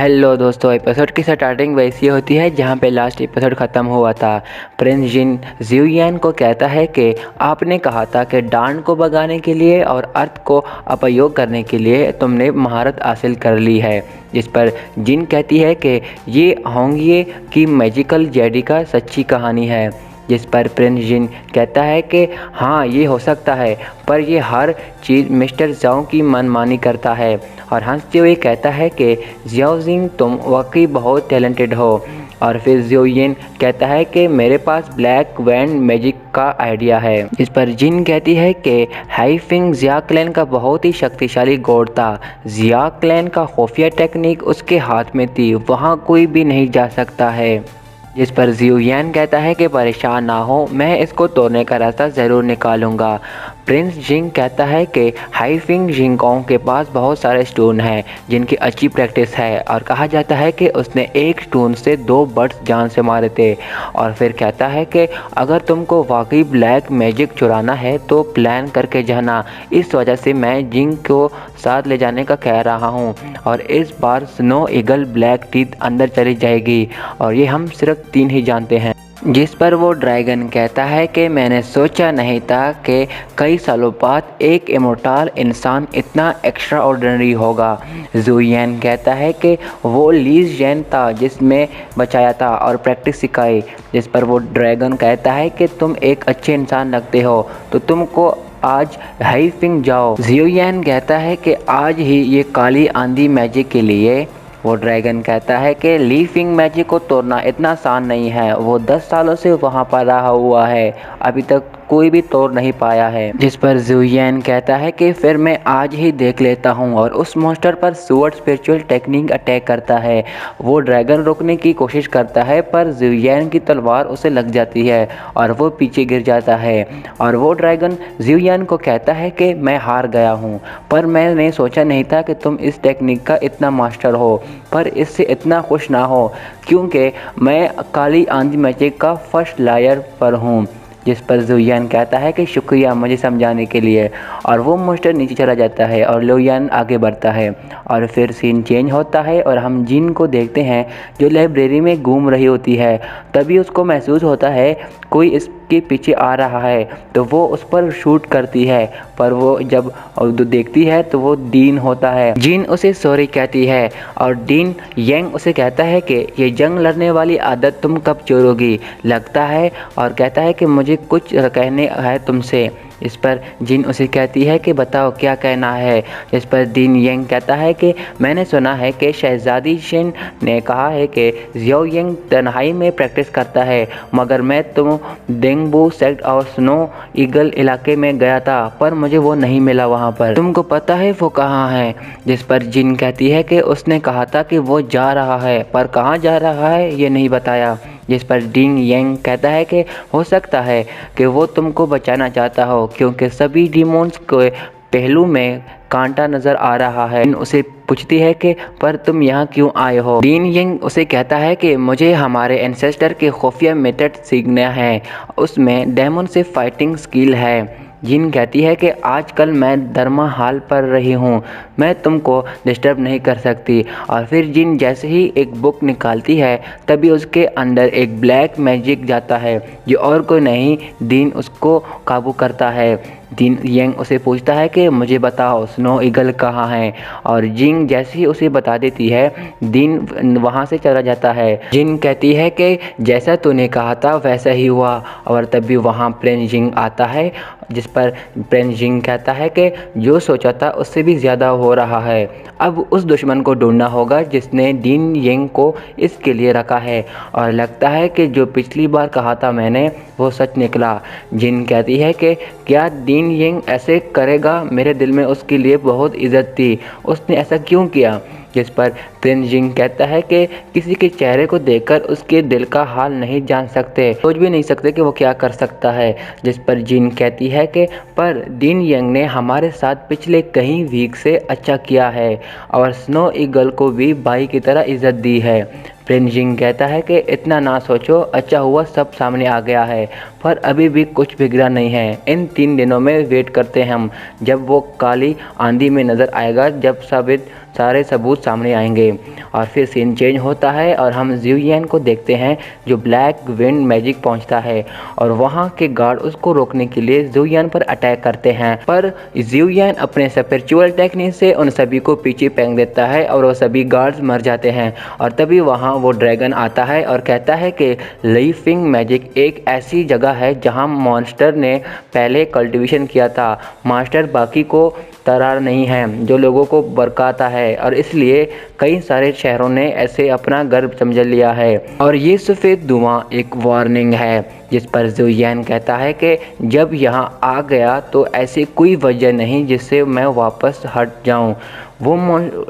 Hello दोस्तों, episode की starting वैसी होती है जहां पे लास्ट एपिसोड ख़त्म हुआ था। प्रिंस जिन जियोयान को कहता है कि आपने कहा था कि डान को भगाने के लिए और अर्थ को अपयोग करने के लिए तुमने महारत हासिल कर ली है। जिस पर जिन कहती है कि ये होंगिए की मैजिकल जेडी का सच्ची कहानी है। जिस पर प्रिंस जिन कहता है कि हाँ ये हो सकता है, पर ये हर चीज़ मिस्टर जाओ की मनमानी करता है और हंसते हुए कहता है कि जियाओजिंग तुम वाकई बहुत टैलेंटेड हो। और फिर जियोयिन कहता है कि मेरे पास ब्लैक वैंड मैजिक का आइडिया है। इस पर जिन कहती है कि हाईफिंग जिया क्लैन का बहुत ही शक्तिशाली गॉड था। जिया क्लैन का खुफिया टेक्निक उसके हाथ में थी, वहाँ कोई भी नहीं जा सकता है। जिस पर जियोयान कहता है कि परेशान ना हो, मैं इसको तोड़ने का रास्ता ज़रूर निकालूंगा। प्रिंस जिंग कहता है कि हाईफिंग जिंगकोंग के पास बहुत सारे स्टोन हैं जिनकी अच्छी प्रैक्टिस है और कहा जाता है कि उसने एक स्टोन से 2 बर्ड्स जान से मारे थे। और फिर कहता है कि अगर तुमको वाकई ब्लैक मैजिक चुराना है तो प्लान करके जाना। इस वजह से मैं जिंग को साथ ले जाने का कह रहा हूँ और इस बार स्नो ईगल ब्लैक टीथ अंदर चली जाएगी और ये हम सिर्फ 3 ही जानते हैं। जिस पर वो ड्रैगन कहता है कि मैंने सोचा नहीं था कि कई सालों बाद एक इमोर्टल इंसान इतना एक्स्ट्रा ऑर्डिनरी होगा। जुयन कहता है कि वो लीज जैन था जिसमें बचाया था और प्रैक्टिस सिखाई। जिस पर वो ड्रैगन कहता है कि तुम एक अच्छे इंसान लगते हो तो तुमको आज हाईफिंग जाओ। जियोयान कहता है कि आज ही ये काली आंधी मैजिक के लिए। वो ड्रैगन कहता है कि लीफिंग मैजिक को तोड़ना इतना आसान नहीं है, वो 10 सालों से वहाँ पर रहा हुआ है, अभी तक कोई भी तोड़ नहीं पाया है। जिस पर जुयन कहता है कि फिर मैं आज ही देख लेता हूँ और उस मॉन्स्टर पर सुअर्ड स्पिरिचुअल टेक्निक अटैक करता है। वो ड्रैगन रोकने की कोशिश करता है पर जुयन की तलवार उसे लग जाती है और वो पीछे गिर जाता है। और वो ड्रैगन जुयन को कहता है कि मैं हार गया हूँ, पर मैंने सोचा नहीं था कि तुम इस टेक्निक का इतना मास्टर हो, पर इससे इतना खुश ना हो क्योंकि मैं काली आंधी मैजिक का फर्स्ट लायर पर हूँ। जिस पर जुयन कहता है कि शुक्रिया मुझे समझाने के लिए और वो मॉन्स्टर नीचे चला जाता है और लोयान आगे बढ़ता है। और फिर सीन चेंज होता है और हम जिन को देखते हैं जो लाइब्रेरी में घूम रही होती है। तभी उसको महसूस होता है कोई इसके पीछे आ रहा है तो वो उस पर शूट करती है, पर वो जब देखती है तो वो डीन होता है। जिन उसे सॉरी कहती है और डीन यंग उसे कहता है कि ये जंग लड़ने वाली आदत तुम कब छोड़ोगी लगता है, और कहता है कि मुझे कुछ कहने है तुमसे। इस पर जिन उसे कहती है कि बताओ क्या कहना है। इस पर डीन यंग कहता है कि मैंने सुना है कि शहजादी शिन ने कहा है कि जियो यंग तन्हाई में प्रैक्टिस करता है, मगर मैं तुम डेंगबू सेक्ट और स्नो ईगल इलाके में गया था पर मुझे वो नहीं मिला वहाँ पर, तुमको पता है वो कहाँ है। जिस पर जिन कहती है कि उसने कहा था कि वो जा रहा है पर कहाँ जा रहा है ये नहीं बताया। जिस पर डीन यंग कहता है कि हो सकता है कि वो तुमको बचाना चाहता हो क्योंकि सभी डीमोन्स के पहलू में कांटा नज़र आ रहा है। उसे पूछती है कि पर तुम यहाँ क्यों आए हो। डीन यंग उसे कहता है कि मुझे हमारे एंसेस्टर के खुफिया मेथड सीखना है, उसमें डेमन से फाइटिंग स्किल है। जिन कहती है कि आजकल मैं धर्मा हाल पर रही हूँ, मैं तुमको डिस्टर्ब नहीं कर सकती। और फिर जिन जैसे ही एक बुक निकालती है तभी उसके अंदर एक ब्लैक मैजिक जाता है जो और कोई नहीं डीन उसको काबू करता है। डीन यंग उसे पूछता है कि मुझे बताओ स्नो ईगल कहाँ है, और जिंग जैसे ही उसे बता देती है डीन वहाँ से चला जाता है। जिन कहती है कि जैसा तूने कहा था वैसा ही हुआ, और तभी वहाँ प्रिंस जिंग आता है। जिस पर प्रिंस जिंग कहता है कि जो सोचा था उससे भी ज़्यादा हो रहा है, अब उस दुश्मन को ढूंढना होगा जिसने डीन यंग को इसके लिए रखा है, और लगता है कि जो पिछली बार कहा था मैंने वो सच निकला। जिन कहती है कि क्या डीन यंग ऐसे करेगा, मेरे दिल में उसके लिए बहुत इज्जत थी, उसने ऐसा क्यों किया। जिस पर प्रिंस जिंग कहता है कि किसी के चेहरे को देखकर उसके दिल का हाल नहीं जान सकते, सोच भी नहीं सकते कि वो क्या कर सकता है। जिस पर जिन कहती है कि पर डीन यंग ने हमारे साथ पिछले कई वीक से अच्छा किया है और स्नो ईगल को भी भाई की तरह इज्जत दी है। प्रिंस जिंग कहता है कि इतना ना सोचो, अच्छा हुआ सब सामने आ गया है, पर अभी भी कुछ बिगड़ा नहीं है। इन 3 दिनों में वेट करते हैं हम, जब वो काली आंधी में नज़र आएगा, जब साबित सारे सबूत सामने आएंगे। और फिर सीन चेंज होता है और हम ज़ियुयान को देखते हैं जो ब्लैक विंड मैजिक पहुंचता है और वहां के गार्ड उसको रोकने के लिए ज़ियुयान पर अटैक करते हैं, पर ज़ियुयान अपने स्पिरिचुअल टेक्निक से उन सभी को पीछे फेंक देता है और वो सभी गार्ड्स मर जाते हैं। और तभी वहाँ वो ड्रैगन आता है और कहता है कि लीफिंग मैजिक एक ऐसी जगह है जहाँ मॉन्स्टर ने पहले कल्टीवेशन किया था। मास्टर बाकी को तरह नहीं है जो लोगों को बरकाता है और इसलिए कई सारे शहरों ने ऐसे अपना गर्व समझ लिया है। और ये सफ़ेद धुआं एक वार्निंग है जिस पर ज़ियुयान कहता है कि जब यहाँ आ गया तो ऐसी कोई वजह नहीं जिससे मैं वापस हट जाऊँ। वो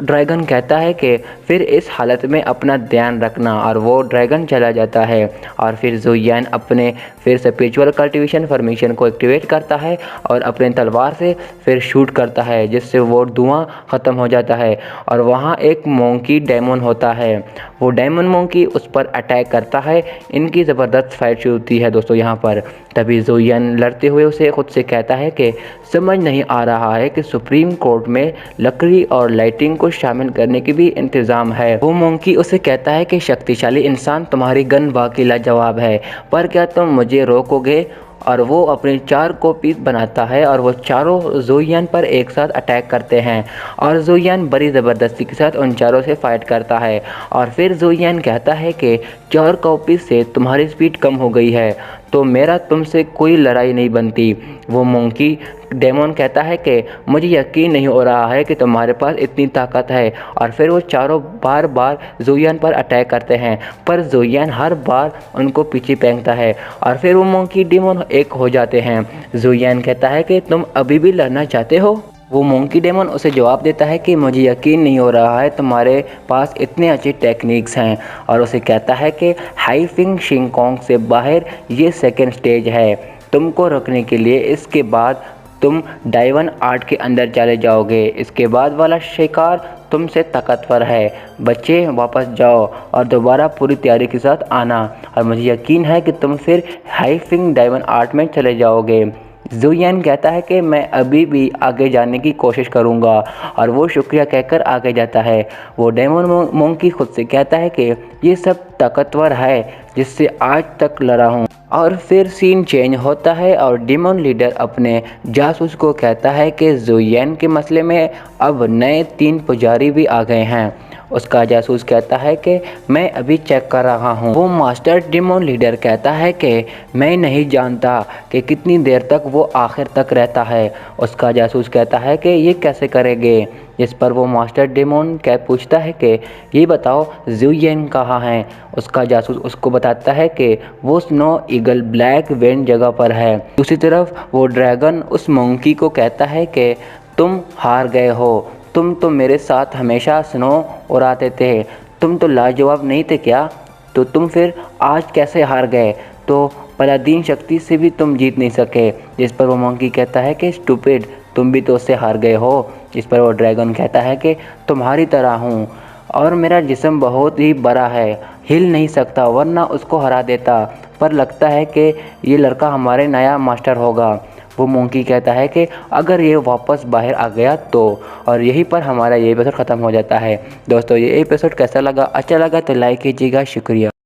ड्रैगन कहता है कि फिर इस हालत में अपना ध्यान रखना और वो ड्रैगन चला जाता है। और फिर ज़ियुयान अपने फिर स्पिरिचुअल कल्टीवेशन फॉर्मेशन को एक्टिवेट करता है और अपने तलवार से फिर शूट करता है जिससे वो धुआं ख़त्म हो जाता है। और वहाँ एक मोंकी डेमन होता है, वो डेमन मोंकी उस पर अटैक करता है। इनकी ज़बरदस्त फाइट शुरू होती है दोस्तों यहाँ पर। तभी ज़ियुयान लड़ते हुए उसे खुद से कहता है कि समझ नहीं आ रहा है कि सुप्रीम कोर्ट में लकड़ी और लाइटिंग को शामिल करने की भी इंतज़ाम है। वो मोंकी उसे कहता है कि शक्तिशाली इंसान तुम्हारी गन बाकी लाजवाब है, पर क्या तुम मुझे रोकोगे? और वो अपनी 4 कॉपीज बनाता है और वो चारों ज़ियुयान पर एक साथ अटैक करते हैं और ज़ियुयान बड़ी ज़बरदस्ती के साथ उन चारों से फाइट करता है। और फिर ज़ियुयान कहता है कि 4 कॉपीज से तुम्हारी स्पीड कम हो गई है तो मेरा तुमसे कोई लड़ाई नहीं बनती। वो मोंकी डेमन कहता है कि मुझे यकीन नहीं हो रहा है कि तुम्हारे पास इतनी ताकत है। और फिर वो चारों बार बार ज़ियुयान पर अटैक करते हैं पर ज़ियुयान हर बार उनको पीछे फेंकता है और फिर वो मोंकी डेमन एक हो जाते हैं। ज़ियुयान कहता है कि तुम अभी भी लड़ना चाहते हो? वो मोंकी डेमन उसे जवाब देता है कि मुझे यकीन नहीं हो रहा है तुम्हारे पास इतने अच्छे टेक्निक्स हैं। और उसे कहता है कि हाइफिंग शिंगकोंग से बाहर ये सेकंड स्टेज है, तुमको रखने के लिए इसके बाद तुम डायवन आर्ट के अंदर चले जाओगे। इसके बाद वाला शिकार तुमसे ताकतवर है। बच्चे वापस जाओ और दोबारा पूरी तैयारी के साथ आना और मुझे यकीन है कि तुम फिर हाइफिंग डायवन आर्ट में चले जाओगे। ज़ियुयान कहता है कि मैं अभी भी आगे जाने की कोशिश करूंगा और वो शुक्रिया कहकर आगे जाता है। वो डेमन मोंकी खुद से कहता है कि ये सब ताकतवर है जिससे आज तक लड़ा हूँ। और फिर सीन चेंज होता है और डेमन लीडर अपने जासूस को कहता है कि ज़ियुयान के मसले में अब नए 3 पुजारी भी आ गए हैं। उसका जासूस कहता है कि मैं अभी चेक कर रहा हूँ। वो मास्टर डेमन लीडर कहता है कि मैं नहीं जानता कि कितनी देर तक वो आखिर तक रहता है। उसका जासूस कहता है कि ये कैसे करेंगे, जिस पर वो मास्टर डेमन पूछता है कि ये बताओ ज़ियुयान कहाँ है। उसका जासूस उसको बताता है कि वो स्नो ईगल ब्लैक विंड जगह पर है। दूसरी तरफ वो ड्रैगन उस मंकी को कहता है कि तुम हार गए हो, तुम तो मेरे साथ हमेशा स्नो उड़ाते थे, तुम तो लाजवाब नहीं थे क्या? तो तुम फिर आज कैसे हार गए? तो पलादीन शक्ति से भी तुम जीत नहीं सके। जिस पर वो मंकी कहता है कि स्टूपिड, तुम भी तो उससे हार गए हो। जिस पर वो ड्रैगन कहता है कि तुम्हारी तरह हूँ और मेरा जिस्म बहुत ही बड़ा है, हिल नहीं सकता वरना उसको हरा देता, पर लगता है कि ये लड़का हमारे नया मास्टर होगा। वो मोंकी कहता है कि अगर ये वापस बाहर आ गया तो। और यहीं पर हमारा ये एपिसोड ख़त्म हो जाता है। दोस्तों ये एपिसोड कैसा लगा? अच्छा लगा तो लाइक कीजिएगा। शुक्रिया।